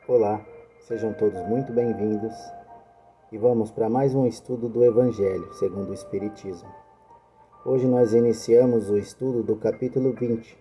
Olá, sejam todos muito bem-vindos e vamos para mais um estudo do Evangelho segundo o Espiritismo. Hoje nós iniciamos o estudo do capítulo 20,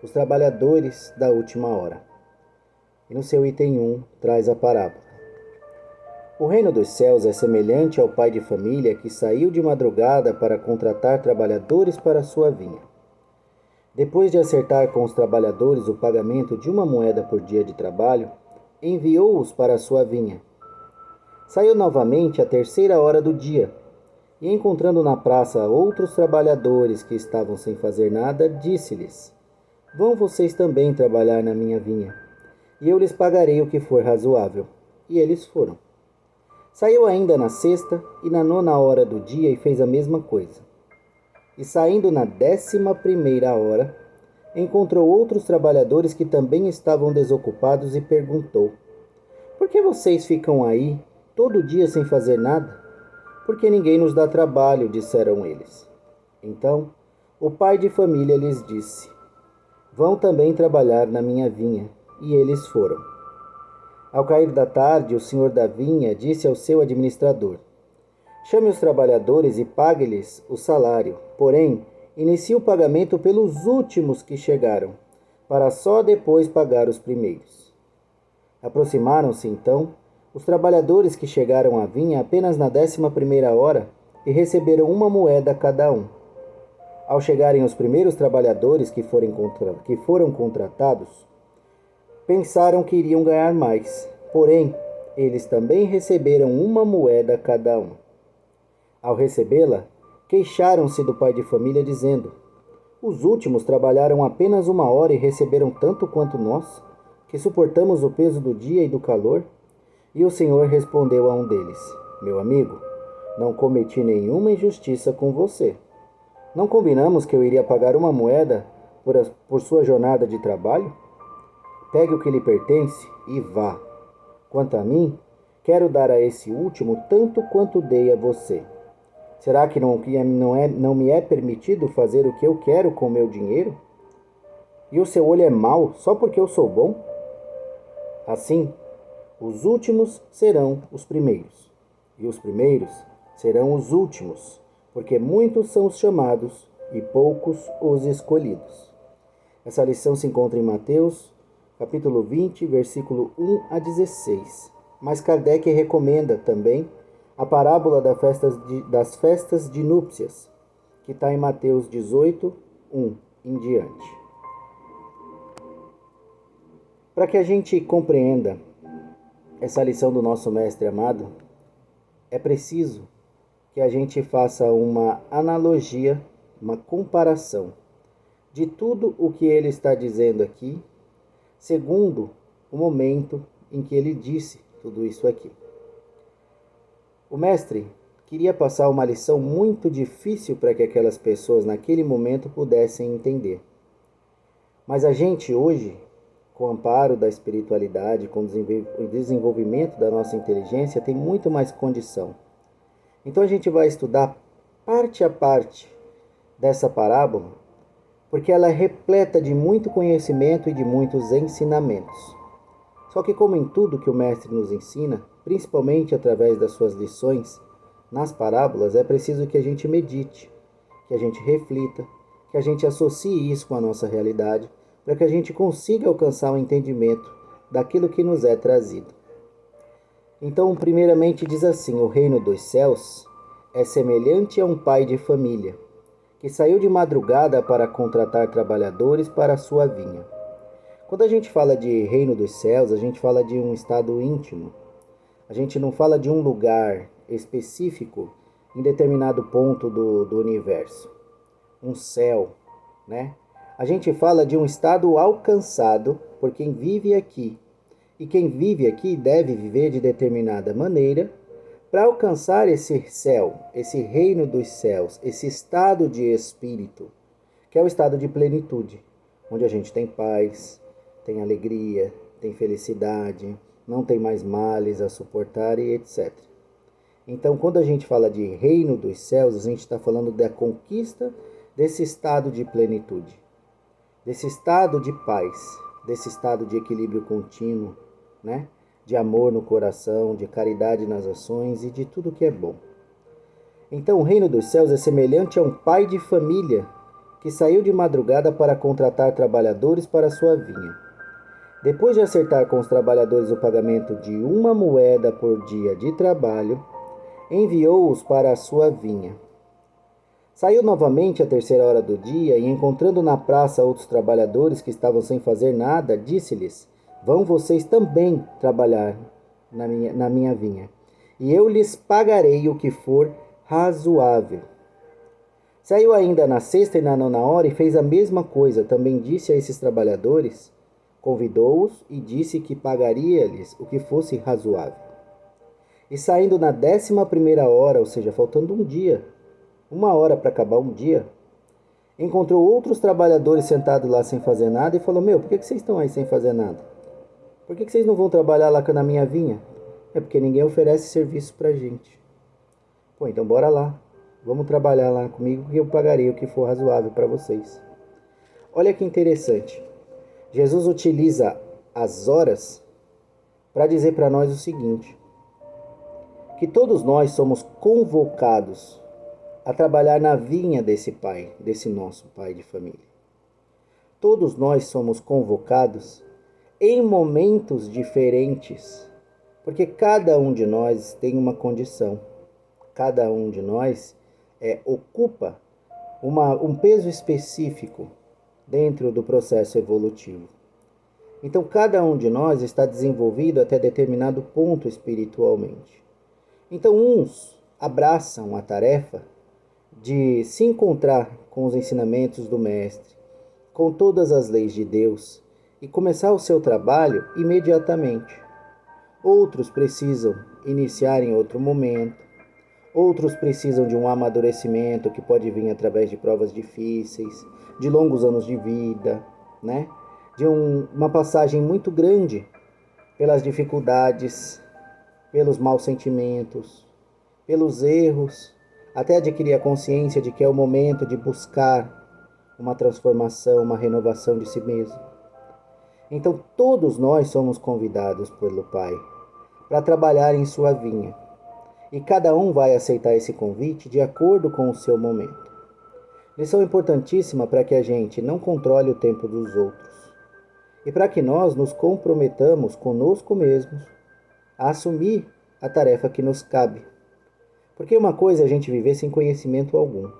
os trabalhadores da última hora. E no seu item 1 traz a parábola. O reino dos céus é semelhante ao pai de família que saiu de madrugada para contratar trabalhadores para sua vinha. Depois de acertar com os trabalhadores o pagamento de uma moeda por dia de trabalho, enviou-os para a sua vinha. Saiu novamente à terceira hora do dia, e encontrando na praça outros trabalhadores que estavam sem fazer nada, disse-lhes: Vão vocês também trabalhar na minha vinha, e eu lhes pagarei o que for razoável. E eles foram. Saiu ainda na sexta e na nona hora do dia e fez a mesma coisa. E saindo na 11ª hora, encontrou outros trabalhadores que também estavam desocupados e perguntou: Por que vocês ficam aí todo dia sem fazer nada? Porque ninguém nos dá trabalho, disseram eles. Então, o pai de família lhes disse: Vão também trabalhar na minha vinha. E eles foram. Ao cair da tarde, o senhor da vinha disse ao seu administrador: Chame os trabalhadores e pague-lhes o salário, porém, inicie o pagamento pelos últimos que chegaram, para só depois pagar os primeiros. Aproximaram-se, então, os trabalhadores que chegaram à vinha apenas na 11ª hora e receberam uma moeda cada um. Ao chegarem os primeiros trabalhadores que foram contratados, pensaram que iriam ganhar mais, porém, eles também receberam uma moeda cada um. Ao recebê-la, queixaram-se do pai de família, dizendo: Os últimos trabalharam apenas uma hora e receberam tanto quanto nós, que suportamos o peso do dia e do calor. E o Senhor respondeu a um deles: Meu amigo, não cometi nenhuma injustiça com você. Não combinamos que eu iria pagar uma moeda por sua jornada de trabalho? Pegue o que lhe pertence e vá. Quanto a mim, quero dar a esse último tanto quanto dei a você. Será que não me é permitido fazer o que eu quero com o meu dinheiro? E o seu olho é mau só porque eu sou bom? Assim, os últimos serão os primeiros, e os primeiros serão os últimos, porque muitos são os chamados e poucos os escolhidos. Essa lição se encontra em Mateus, capítulo 20, versículo 1 a 16. Mas Kardec recomenda também a parábola das festas de núpcias, que está em Mateus 18, 1 em diante. Para que a gente compreenda essa lição do nosso mestre amado, é preciso que a gente faça uma analogia, uma comparação de tudo o que ele está dizendo aqui, segundo o momento em que ele disse tudo isso aqui. O mestre queria passar uma lição muito difícil para que aquelas pessoas naquele momento pudessem entender. Mas a gente hoje, com o amparo da espiritualidade, com o desenvolvimento da nossa inteligência, tem muito mais condição. Então a gente vai estudar parte a parte dessa parábola, porque ela é repleta de muito conhecimento e de muitos ensinamentos. Só que, como em tudo que o mestre nos ensina, principalmente através das suas lições, nas parábolas, é preciso que a gente medite, que a gente reflita, que a gente associe isso com a nossa realidade, para que a gente consiga alcançar o entendimento daquilo que nos é trazido. Então, primeiramente diz assim: o reino dos céus é semelhante a um pai de família, que saiu de madrugada para contratar trabalhadores para a sua vinha. Quando a gente fala de reino dos céus, a gente fala de um estado íntimo. A gente não fala de um lugar específico em determinado ponto do universo. Um céu, né? A gente fala de um estado alcançado por quem vive aqui. E quem vive aqui deve viver de determinada maneira para alcançar esse céu, esse reino dos céus, esse estado de espírito, que é o estado de plenitude, onde a gente tem paz, tem alegria, tem felicidade, não tem mais males a suportar e etc. Então, quando a gente fala de reino dos céus, a gente está falando da conquista desse estado de plenitude, desse estado de paz, desse estado de equilíbrio contínuo, né? de amor no coração, de caridade nas ações e de tudo que é bom. Então o reino dos céus é semelhante a um pai de família que saiu de madrugada para contratar trabalhadores para sua vinha. Depois de acertar com os trabalhadores o pagamento de 1 moeda por dia de trabalho, enviou-os para a sua vinha. Saiu novamente à 3ª hora do dia e, encontrando na praça outros trabalhadores que estavam sem fazer nada, disse-lhes: Vão vocês também trabalhar na minha vinha, e eu lhes pagarei o que for razoável. Saiu ainda na 6ª e na 9ª hora e fez a mesma coisa. Também disse a esses trabalhadores, convidou-os e disse que pagaria-lhes o que fosse razoável. E saindo na 11ª hora, ou seja, faltando um dia, 1 hora para acabar um dia, encontrou outros trabalhadores sentados lá sem fazer nada e falou: por que vocês estão aí sem fazer nada? Por que vocês não vão trabalhar lá na minha vinha? É porque ninguém oferece serviço pra gente. Então bora lá. Vamos trabalhar lá comigo que eu pagarei o que for razoável para vocês. Olha que interessante. Jesus utiliza as horas para dizer para nós o seguinte: que todos nós somos convocados a trabalhar na vinha desse pai, desse nosso pai de família. Todos nós somos convocados em momentos diferentes, porque cada um de nós tem uma condição. Cada um de nós ocupa um peso específico dentro do processo evolutivo. Então, cada um de nós está desenvolvido até determinado ponto espiritualmente. Então, uns abraçam a tarefa de se encontrar com os ensinamentos do Mestre, com todas as leis de Deus e começar o seu trabalho imediatamente. Outros precisam iniciar em outro momento. Outros precisam de um amadurecimento que pode vir através de provas difíceis, de longos anos de vida, né? De uma passagem muito grande pelas dificuldades, pelos maus sentimentos, pelos erros, até adquirir a consciência de que é o momento de buscar uma transformação, uma renovação de si mesmo. Então todos nós somos convidados pelo Pai para trabalhar em sua vinha. E cada um vai aceitar esse convite de acordo com o seu momento. Lição importantíssima para que a gente não controle o tempo dos outros. E para que nós nos comprometamos conosco mesmos a assumir a tarefa que nos cabe. Porque uma coisa é a gente viver sem conhecimento algum.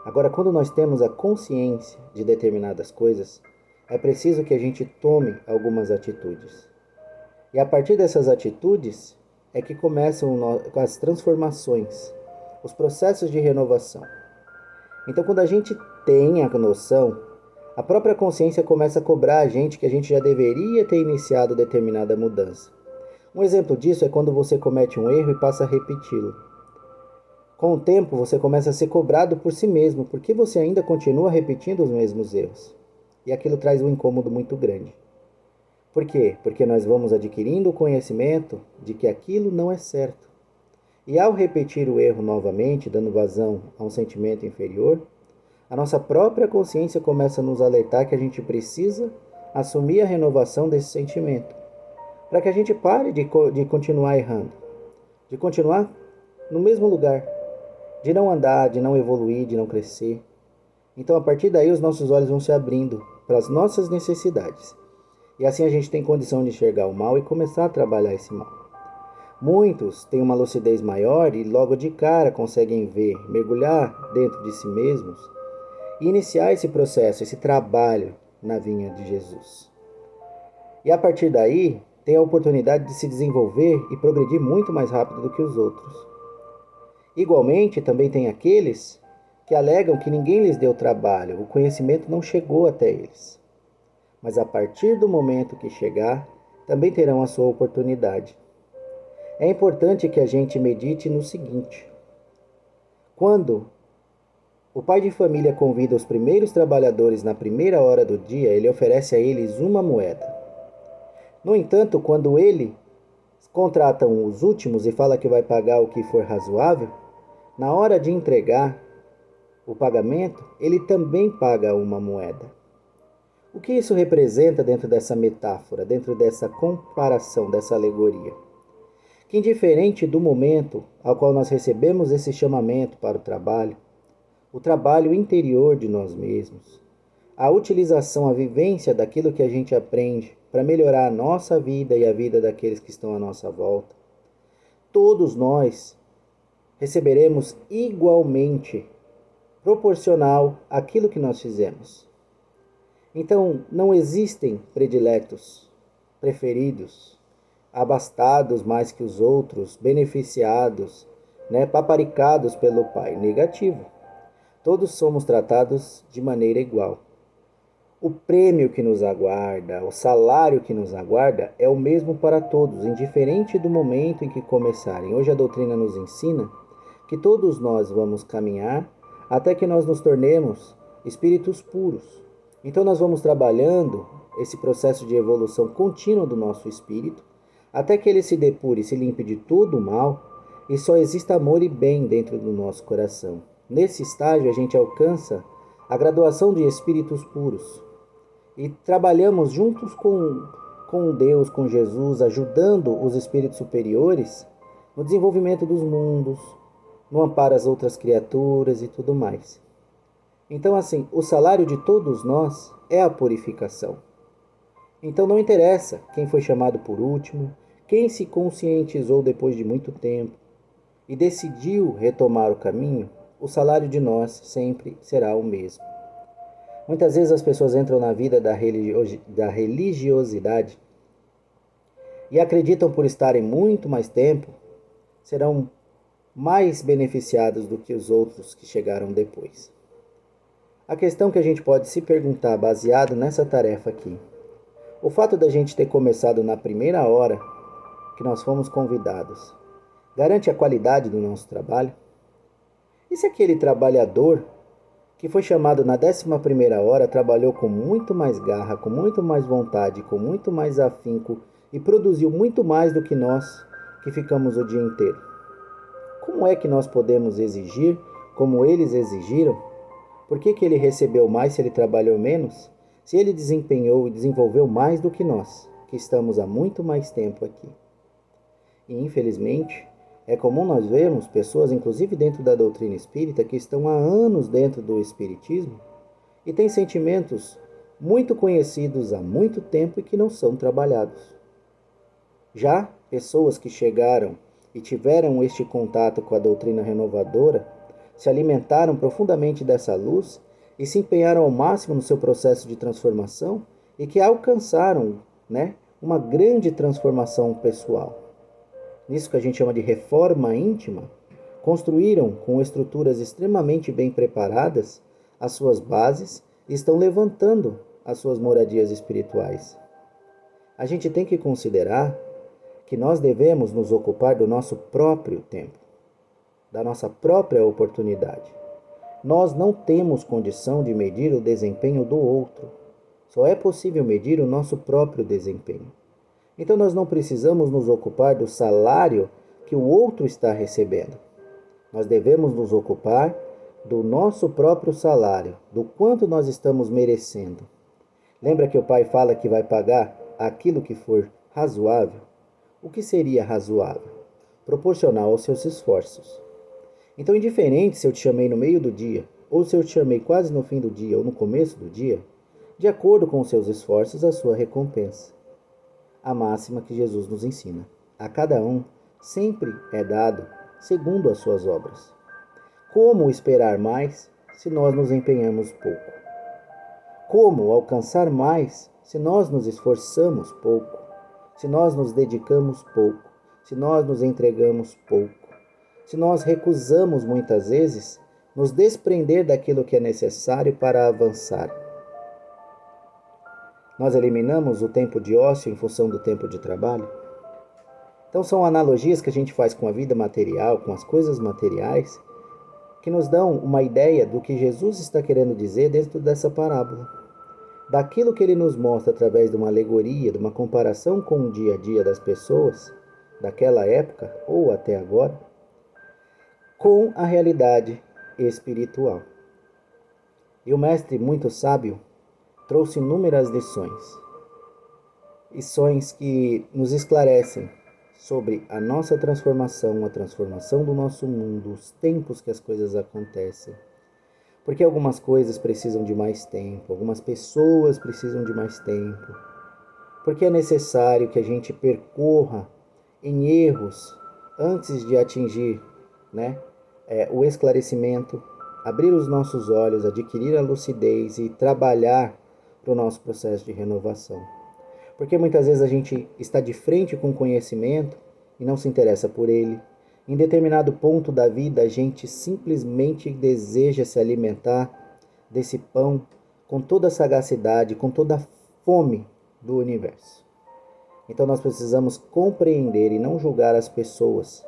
Agora, quando nós temos a consciência de determinadas coisas, é preciso que a gente tome algumas atitudes. E a partir dessas atitudes é que começam as transformações, os processos de renovação. Então, quando a gente tem a noção, a própria consciência começa a cobrar a gente que a gente já deveria ter iniciado determinada mudança. Um exemplo disso é quando você comete um erro e passa a repeti-lo. Com o tempo, você começa a ser cobrado por si mesmo, porque você ainda continua repetindo os mesmos erros. E aquilo traz um incômodo muito grande. Por quê? Porque nós vamos adquirindo o conhecimento de que aquilo não é certo. E ao repetir o erro novamente, dando vazão a um sentimento inferior, a nossa própria consciência começa a nos alertar que a gente precisa assumir a renovação desse sentimento, para que a gente pare de continuar errando, de continuar no mesmo lugar, de não andar, de não evoluir, de não crescer. Então, a partir daí, os nossos olhos vão se abrindo para as nossas necessidades. E assim a gente tem condição de enxergar o mal e começar a trabalhar esse mal. Muitos têm uma lucidez maior e logo de cara conseguem ver, mergulhar dentro de si mesmos e iniciar esse processo, esse trabalho na vinha de Jesus. E a partir daí, tem a oportunidade de se desenvolver e progredir muito mais rápido do que os outros. Igualmente, também tem aqueles que alegam que ninguém lhes deu trabalho, o conhecimento não chegou até eles. Mas a partir do momento que chegar, também terão a sua oportunidade. É importante que a gente medite no seguinte: quando o pai de família convida os primeiros trabalhadores na primeira hora do dia, ele oferece a eles 1 moeda. No entanto, quando ele contrata os últimos e fala que vai pagar o que for razoável, na hora de entregar o pagamento, ele também paga 1 moeda. O que isso representa dentro dessa metáfora, dentro dessa comparação, dessa alegoria? Que indiferente do momento ao qual nós recebemos esse chamamento para o trabalho interior de nós mesmos, a utilização, a vivência daquilo que a gente aprende para melhorar a nossa vida e a vida daqueles que estão à nossa volta, todos nós receberemos igualmente, proporcional àquilo que nós fizemos. Então, não existem prediletos, preferidos, abastados mais que os outros, beneficiados, paparicados pelo Pai. Negativo. Todos somos tratados de maneira igual. O prêmio que nos aguarda, o salário que nos aguarda é o mesmo para todos, indiferente do momento em que começarem. Hoje a doutrina nos ensina que todos nós vamos caminhar até que nós nos tornemos espíritos puros. Então nós vamos trabalhando esse processo de evolução contínua do nosso espírito, até que ele se depure, se limpe de todo o mal e só exista amor e bem dentro do nosso coração. Nesse estágio a gente alcança a graduação de espíritos puros e trabalhamos juntos com Deus, com Jesus, ajudando os espíritos superiores no desenvolvimento dos mundos, no amparo às outras criaturas e tudo mais. Então, assim, o salário de todos nós é a purificação. Então não interessa quem foi chamado por último, quem se conscientizou depois de muito tempo e decidiu retomar o caminho, o salário de nós sempre será o mesmo. Muitas vezes as pessoas entram na vida da religiosidade e acreditam por estarem muito mais tempo, serão mais beneficiados do que os outros que chegaram depois. A questão que a gente pode se perguntar baseado nessa tarefa aqui, o fato da gente ter começado na primeira hora que nós fomos convidados, garante a qualidade do nosso trabalho? E se aquele trabalhador que foi chamado na 11ª hora trabalhou com muito mais garra, com muito mais vontade, com muito mais afinco e produziu muito mais do que nós que ficamos o dia inteiro? Como é que nós podemos exigir como eles exigiram? Por que ele recebeu mais se ele trabalhou menos? Se ele desempenhou e desenvolveu mais do que nós, que estamos há muito mais tempo aqui. E infelizmente, é comum nós vermos pessoas, inclusive dentro da doutrina espírita, que estão há anos dentro do espiritismo e têm sentimentos muito conhecidos há muito tempo e que não são trabalhados. Já pessoas que chegaram e tiveram este contato com a doutrina renovadora, se alimentaram profundamente dessa luz e se empenharam ao máximo no seu processo de transformação e que alcançaram, uma grande transformação pessoal. Nisso que a gente chama de reforma íntima, construíram com estruturas extremamente bem preparadas as suas bases e estão levantando as suas moradias espirituais. A gente tem que considerar que nós devemos nos ocupar do nosso próprio tempo, da nossa própria oportunidade. Nós não temos condição de medir o desempenho do outro. Só é possível medir o nosso próprio desempenho. Então nós não precisamos nos ocupar do salário que o outro está recebendo. Nós devemos nos ocupar do nosso próprio salário, do quanto nós estamos merecendo. Lembra que o Pai fala que vai pagar aquilo que for razoável? O que seria razoável? Proporcional aos seus esforços. Então, indiferente se eu te chamei no meio do dia, ou se eu te chamei quase no fim do dia, ou no começo do dia, de acordo com os seus esforços, a sua recompensa. A máxima que Jesus nos ensina. A cada um sempre é dado segundo as suas obras. Como esperar mais se nós nos empenhamos pouco? Como alcançar mais se nós nos esforçamos pouco? Se nós nos dedicamos pouco? Se nós nos entregamos pouco? Se nós recusamos muitas vezes nos desprender daquilo que é necessário para avançar? Nós eliminamos o tempo de ócio em função do tempo de trabalho? Então são analogias que a gente faz com a vida material, com as coisas materiais, que nos dão uma ideia do que Jesus está querendo dizer dentro dessa parábola. Daquilo que ele nos mostra através de uma alegoria, de uma comparação com o dia a dia das pessoas, daquela época ou até agora, com a realidade espiritual. E o mestre muito sábio trouxe inúmeras lições. Lições que nos esclarecem sobre a nossa transformação, a transformação do nosso mundo, os tempos que as coisas acontecem. Porque algumas coisas precisam de mais tempo, algumas pessoas precisam de mais tempo. Porque é necessário que a gente percorra em erros antes de atingir, o esclarecimento, abrir os nossos olhos, adquirir a lucidez e trabalhar para o nosso processo de renovação. Porque muitas vezes a gente está de frente com o conhecimento e não se interessa por ele. Em determinado ponto da vida, a gente simplesmente deseja se alimentar desse pão com toda a sagacidade, com toda a fome do universo. Então nós precisamos compreender e não julgar as pessoas,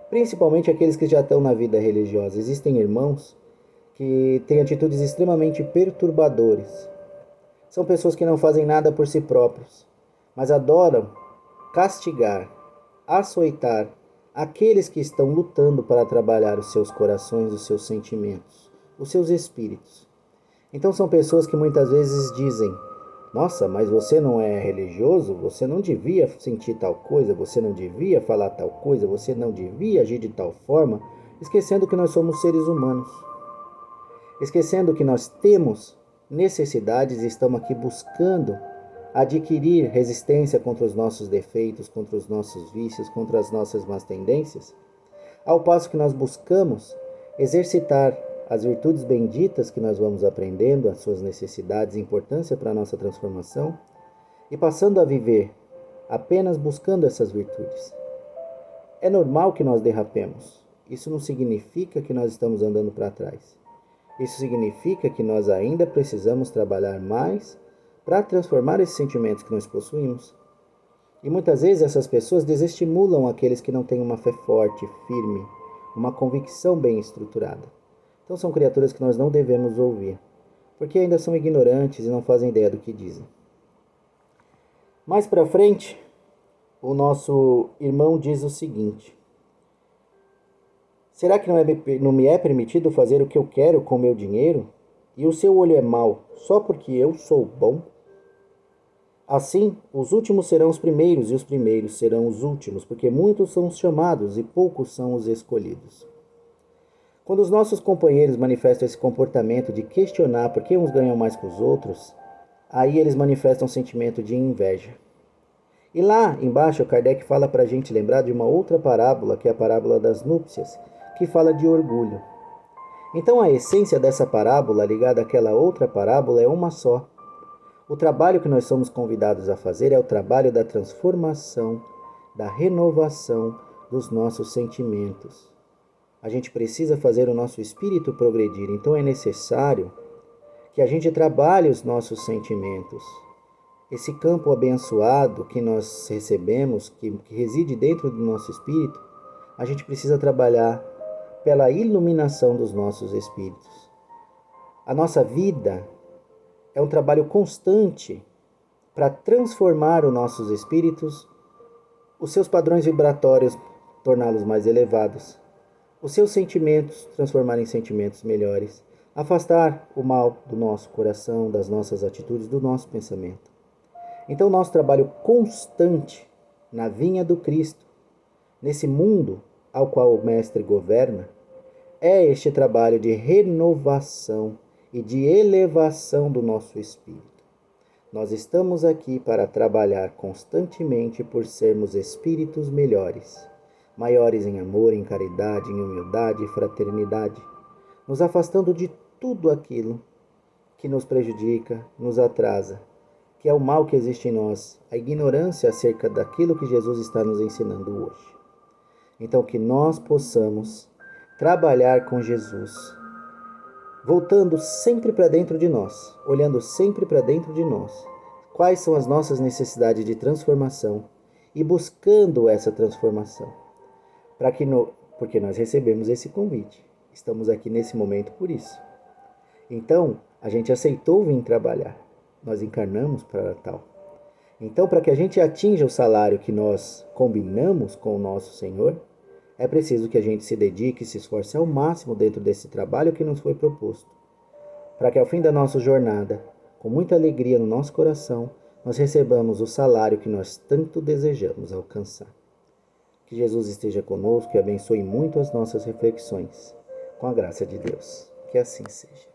principalmente aqueles que já estão na vida religiosa. Existem irmãos que têm atitudes extremamente perturbadoras. São pessoas que não fazem nada por si próprios, mas adoram castigar, açoitar aqueles que estão lutando para trabalhar os seus corações, os seus sentimentos, os seus espíritos. Então são pessoas que muitas vezes dizem: nossa, mas você não é religioso? Você não devia sentir tal coisa, você não devia falar tal coisa, você não devia agir de tal forma, esquecendo que nós somos seres humanos. Esquecendo que nós temos necessidades e estamos aqui buscando adquirir resistência contra os nossos defeitos, contra os nossos vícios, contra as nossas más tendências, ao passo que nós buscamos exercitar as virtudes benditas que nós vamos aprendendo, as suas necessidades e importância para a nossa transformação, e passando a viver apenas buscando essas virtudes. É normal que nós derrapemos. Isso não significa que nós estamos andando para trás. Isso significa que nós ainda precisamos trabalhar mais para transformar esses sentimentos que nós possuímos. E muitas vezes essas pessoas desestimulam aqueles que não têm uma fé forte, firme, uma convicção bem estruturada. Então são criaturas que nós não devemos ouvir, porque ainda são ignorantes e não fazem ideia do que dizem. Mais para frente, o nosso irmão diz o seguinte: será que não me é permitido fazer o que eu quero com meu dinheiro? E o seu olho é mau só porque eu sou bom? Assim, os últimos serão os primeiros e os primeiros serão os últimos, porque muitos são os chamados e poucos são os escolhidos. Quando os nossos companheiros manifestam esse comportamento de questionar por que uns ganham mais que os outros, aí eles manifestam um sentimento de inveja. E lá embaixo, Kardec fala para a gente lembrar de uma outra parábola, que é a parábola das núpcias, que fala de orgulho. Então a essência dessa parábola, ligada àquela outra parábola, é uma só. O trabalho que nós somos convidados a fazer é o trabalho da transformação, da renovação dos nossos sentimentos. A gente precisa fazer o nosso espírito progredir, então é necessário que a gente trabalhe os nossos sentimentos. Esse campo abençoado que nós recebemos, que reside dentro do nosso espírito, a gente precisa trabalhar pela iluminação dos nossos espíritos. A nossa vida é um trabalho constante para transformar os nossos espíritos, os seus padrões vibratórios, torná-los mais elevados, os seus sentimentos, transformar em sentimentos melhores, afastar o mal do nosso coração, das nossas atitudes, do nosso pensamento. Então, nosso trabalho constante na vinha do Cristo, nesse mundo ao qual o Mestre governa, é este trabalho de renovação e de elevação do nosso espírito. Nós estamos aqui para trabalhar constantemente por sermos espíritos melhores, maiores em amor, em caridade, em humildade e fraternidade, nos afastando de tudo aquilo que nos prejudica, nos atrasa, que é o mal que existe em nós, a ignorância acerca daquilo que Jesus está nos ensinando hoje. Então, que nós possamos trabalhar com Jesus, voltando sempre para dentro de nós, olhando sempre para dentro de nós, quais são as nossas necessidades de transformação e buscando essa transformação, porque nós recebemos esse convite, estamos aqui nesse momento por isso. Então, a gente aceitou vir trabalhar, nós encarnamos para tal. Então, para que a gente atinja o salário que nós combinamos com o nosso Senhor, é preciso que a gente se dedique e se esforce ao máximo dentro desse trabalho que nos foi proposto, para que ao fim da nossa jornada, com muita alegria no nosso coração, nós recebamos o salário que nós tanto desejamos alcançar. Que Jesus esteja conosco e abençoe muito as nossas reflexões, com a graça de Deus. Que assim seja.